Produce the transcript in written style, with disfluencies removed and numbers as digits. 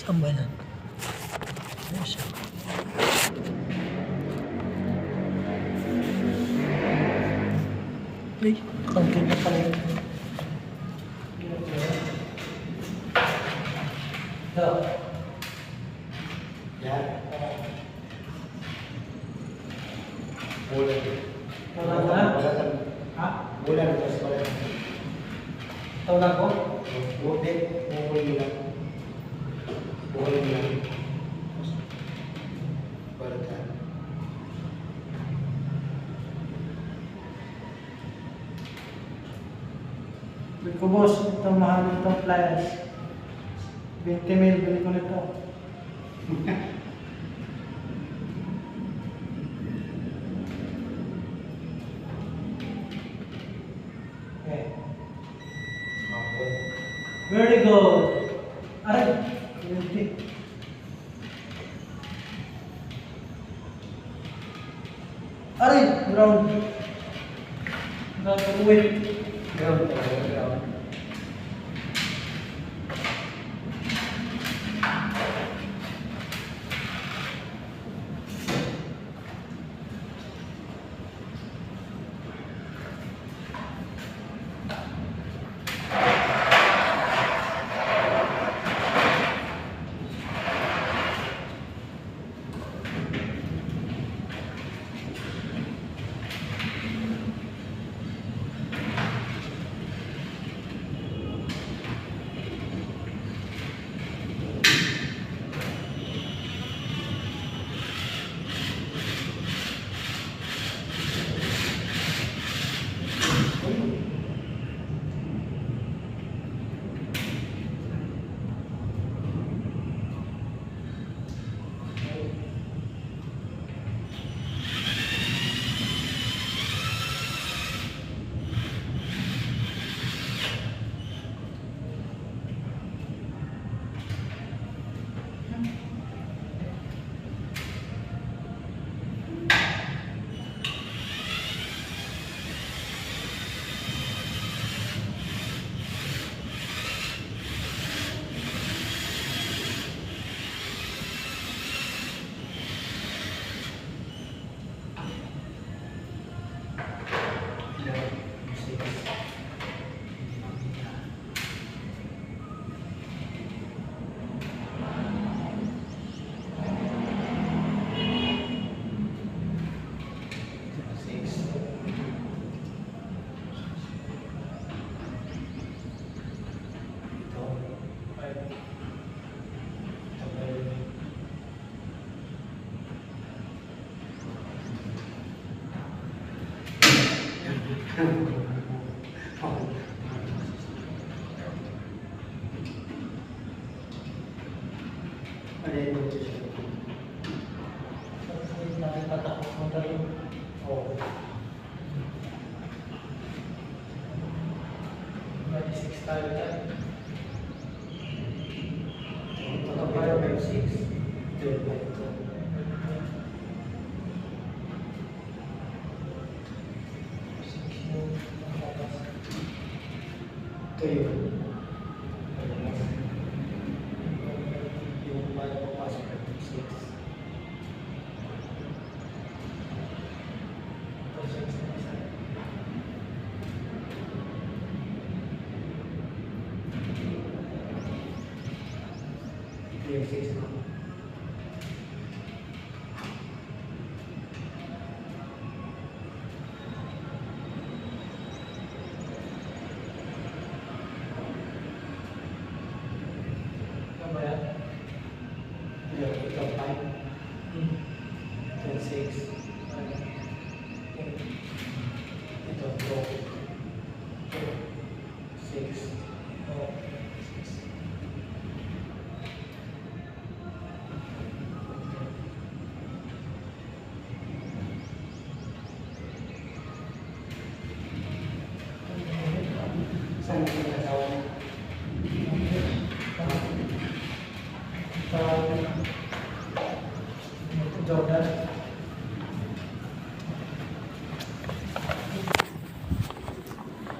Saan ba yan? Ayan siya. Ay, kangkin na pala yun. Ito. Yan. Bulan. Bulan. Ha? Bulan. Tapos pala. Tawagan ko? Buti. Buhuli lang. Buhuli lang. Balatan. Bili ko boss, itong mahal itong pliers. 20 mil, bili ko nito. Okay. Very good. Aray, 20. Aray, ground. Ground, wait. Ground talaga. Ground. Ano yung position? Patakot mo tayo. Oo. 26 tayo tayo. Ito pa yung 5-6. 12-5. Ito yun. Yung para papasok ng 6. Yung 6 na. Ito 5. Ito 6. Ito 4. 6. Saan ang pinagawa? Jordan.